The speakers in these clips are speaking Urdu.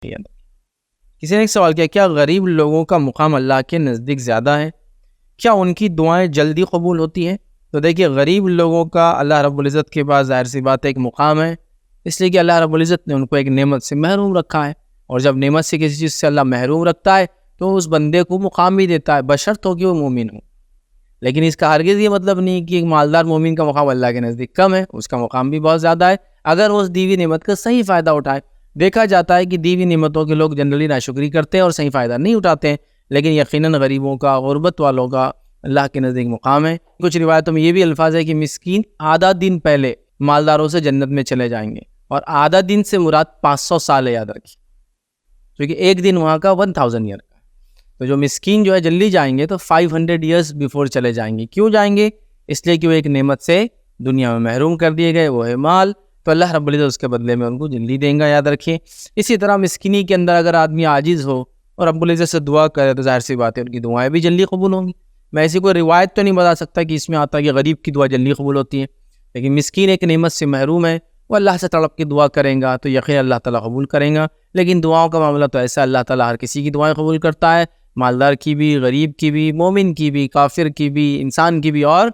کسی نے ایک سوال کیا، کیا غریب لوگوں کا مقام اللہ کے نزدیک زیادہ ہے؟ کیا ان کی دعائیں جلدی قبول ہوتی ہیں؟ تو دیکھیے، غریب لوگوں کا اللہ رب العزت کے پاس ظاہر سی بات ہے ایک مقام ہے، اس لیے کہ اللہ رب العزت نے ان کو ایک نعمت سے محروم رکھا ہے، اور جب نعمت سے کسی چیز سے اللہ محروم رکھتا ہے تو اس بندے کو مقام بھی دیتا ہے، بشرط ہو کہ وہ مومن ہو۔ لیکن اس کا ہرگز یہ مطلب نہیں کہ ایک مالدار مومن کا مقام اللہ کے نزدیک کم ہے، اس کا مقام بھی بہت زیادہ ہے اگر وہ اس دیوی نعمت کا صحیح فائدہ اٹھائے۔ دیکھا جاتا ہے کہ دیوی نعمتوں کے لوگ جنرلی ناشکری کرتے ہیں اور صحیح فائدہ نہیں اٹھاتے ہیں، لیکن یقیناً غریبوں کا، غربت والوں کا اللہ کے نزدیک مقام ہے۔ کچھ روایتوں میں یہ بھی الفاظ ہے کہ مسکین آدھا دن پہلے مالداروں سے جنت میں چلے جائیں گے، اور آدھا دن سے مراد 500 سال ہے، یاد رکھیے، کیونکہ ایک دن وہاں کا 1000 ایئر کا، تو جو مسکین جو ہے جلدی جائیں گے تو 500 ایئرز بیفور چلے جائیں گے۔ کیوں جائیں گے؟ اس لیے کہ وہ ایک نعمت سے دنیا میں محروم کر دیے گئے، وہ ہے مال، تو اللہ رب العزت اس کے بدلے میں ان کو جلدی دیں گا، یاد رکھیے۔ اسی طرح مسکینی کے اندر اگر آدمی عاجز ہو اور رب العزت سے دعا کرے تو ظاہر سی بات ہے ان کی دعائیں بھی جلدی قبول ہوں گی۔ میں ایسی کوئی روایت تو نہیں بتا سکتا کہ اس میں آتا ہے کہ غریب کی دعا جلدی قبول ہوتی ہے، لیکن مسکین ایک نعمت سے محروم ہے، وہ اللہ سے تڑپ کے دعا کریں گا تو یقین اللہ تعالیٰ قبول کریں گا۔ لیکن دعاؤں کا معاملہ تو ایسا، اللہ تعالیٰ ہر کسی کی دعائیں قبول کرتا ہے، مالدار کی بھی، غریب کی بھی، مومن کی بھی، کافر کی بھی، انسان کی بھی، اور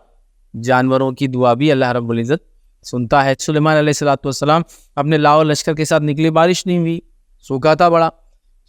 جانوروں کی دعا بھی اللہ رب العزت سنتا ہے۔ سلیمان علیہ السلام اپنے لاؤ لشکر کے ساتھ نکلے، بارش نہیں ہوئی، سوکھا تھا بڑا،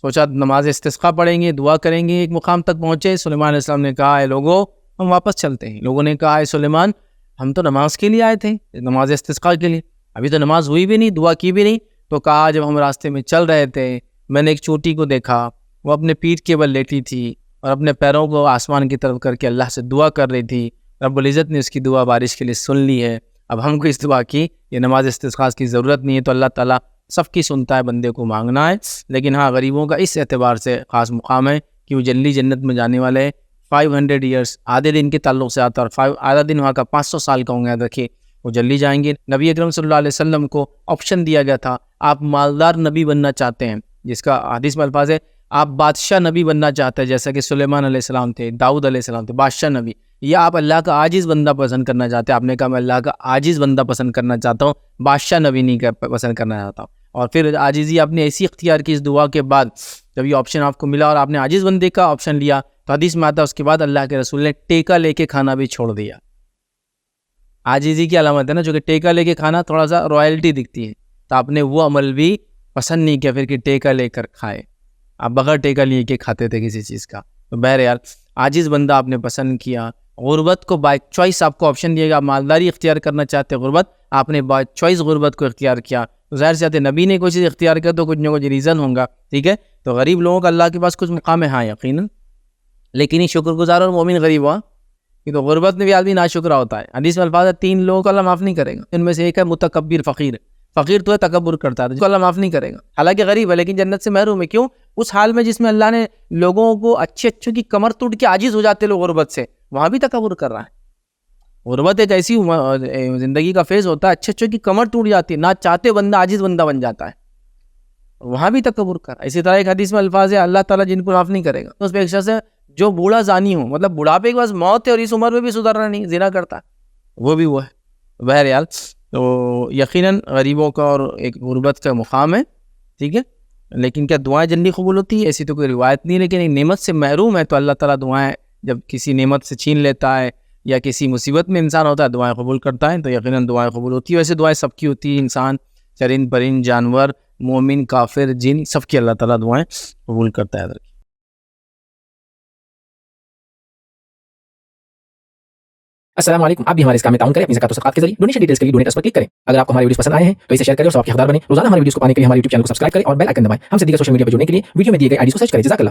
سوچا نماز استسقاء پڑھیں گے، دعا کریں گے، ایک مقام تک پہنچے، سلیمان علیہ السلام نے کہا، اے لوگوں ہم واپس چلتے ہیں۔ لوگوں نے کہا، اے سلیمان ہم تو نماز کے لیے آئے تھے، نماز استسقاء کے لیے، ابھی تو نماز ہوئی بھی نہیں، دعا کی بھی نہیں۔ تو کہا، جب ہم راستے میں چل رہے تھے میں نے ایک چوٹی کو دیکھا، وہ اپنے پیٹھ کے بل لیٹی تھی اور اپنے پیروں کو آسمان کی طرف کر کے اللہ سے دعا کر رہی تھی، رب العزت نے اس کی دعا بارش کے لیے سن لی ہے، اب ہم کو اس دعا کی یہ نماز استسقاء کی ضرورت نہیں ہے۔ تو اللہ تعالیٰ سب کی سنتا ہے، بندے کو مانگنا ہے، لیکن ہاں غریبوں کا اس اعتبار سے خاص مقام ہے کہ وہ جلدی جنت میں جانے والے ہیں۔ 500 ایئرس آدھے دن کے تعلق سے آتا ہے، اور آدھا دن وہاں کا 500 سال کا ہوں گے، یاد رکھیے وہ جلدی جائیں گے۔ نبی اکرم صلی اللہ علیہ وسلم کو آپشن دیا گیا تھا، آپ مالدار نبی بننا چاہتے ہیں، جس کا حدیث میں الفاظ ہے، آپ بادشاہ نبی بننا چاہتے ہیں جیسا کہ سلیمان علیہ السلام تھے، داؤد علیہ السلام تھے، بادشاہ نبی، یا آپ اللہ کا عاجز بندہ پسند کرنا چاہتے ہیں؟ آپ نے کہا میں اللہ کا عاجز بندہ پسند کرنا چاہتا ہوں، بادشاہ نبی نہیں پسند کرنا چاہتا ہوں۔ اور پھر عاجزی آپ نے ایسی اختیار کی اس دعا کے بعد، جب یہ آپشن آپ کو ملا اور آپ نے عاجز بندے کا آپشن لیا، تو حدیث میں آتا ہے اس کے بعد اللہ کے رسول نے ٹیکا لے کے کھانا بھی چھوڑ دیا۔ عاجزی کی علامت ہے نا، جو کہ ٹیکا لے کے کھانا تھوڑا سا رائلٹی دکھتی ہے، تو آپ نے وہ عمل بھی پسند نہیں کیا پھر کہ ٹیکا لے کر کھائے، آپ بغیر ٹیکا لیے کے کھاتے تھے کسی چیز کا۔ تو بہرحال عاجز بندہ آپ نے پسند کیا، غربت کو بائی چوائس آپ کو آپشن دیا گا، مالداری اختیار کرنا چاہتے غربت، آپ نے بائی چوائس غربت کو اختیار کیا، تو ظاہر سے نبی نے کوئی چیز اختیار کیا تو کچھ نہ کچھ ریزن ہوگا، ٹھیک ہے۔ تو غریب لوگوں کا اللہ کے پاس کچھ مقام ہے، ہاں یقیناً، لیکن یہ شکر گزار اور مومن غریب ہوا، یہ تو غربت میں بھی آدمی ناشکرہ ہوتا ہے۔ حدیث میں الفاظ ہے 3 لوگوں کو اللہ معاف نہیں کرے گا، ان میں سے ایک ہے متکبر، فقیر تو ہے تکبر کرتا ہے، جس کو اللہ معاف نہیں کرے گا، حالانکہ غریب ہے لیکن جنت سے محروم ہے۔ کیوں؟ اس حال میں جس میں اللہ نے لوگوں کو اچھے کی کمر توڑ کے عاجز ہو جاتے لوگ غربت سے، وہاں بھی تکبر کر رہا ہے۔ غربت ایک ایسی زندگی کا فیز ہوتا ہے، اچھے کی کمر ٹوٹ جاتی ہے، نہ چاہتے بندہ عاجز بندہ بن جاتا ہے، وہاں بھی تکبر کر رہا ہے۔ اسی طرح ایک حدیث میں الفاظ ہے اللہ تعالیٰ جن کو معاف نہیں کرے گا، اس پہ ایک شخص ہے جو بوڑھا زانی ہو، مطلب بڑھاپے کے بعد موت ہے اور اس عمر میں بھی سدھرنا نہیں، زنا کرتا ہے، وہ بھی وہ ہے۔ بہرحال تو یقیناً غریبوں کا اور ایک غربت کا مقام ہے، ٹھیک ہے، لیکن کیا دعائیں جلدی قبول ہوتی ہے؟ ایسی تو کوئی روایت نہیں، لیکن ایک نعمت سے محروم ہے تو اللہ تعالیٰ دعائیں جب کسی نعمت سے چھین لیتا ہے یا کسی مصیبت میں انسان ہوتا ہے دعائیں قبول کرتا ہے، تو یقیناً دعائیں قبول ہوتی ہے۔ ویسے دعائیں سب کی ہوتی ہیں، انسان، چرند پرند، جانور، مومن، کافر، جن، سب کی اللہ تعالیٰ دعائیں قبول کرتا ہے۔ السلام علیکم، آپ بھی ہمارے اس کام میں تعاون کریں اپنی زکات و صدقات کے ذریعے۔ ڈونیشن ڈیٹیلز کے لیے ڈونیٹ اس پر کلک کریں۔ اگر آپ کو ہمارے ویڈیوز پسند آئے ہیں تو اسے شیئر کریں اور ثواب کے حقدار بنیں۔ روزانہ ہمارے ویڈیوز کو پانے کے لیے ہمارے یوٹیوب چینل کو سبسکرائب کریں اور بیل آئکن دبائیں۔ ہم سے دیگر سوشل میڈیا پر جڑنے کے لیے ویڈیو میں دیے گئے آئی ڈیز کو سرچ کریں۔ جزاک اللہ۔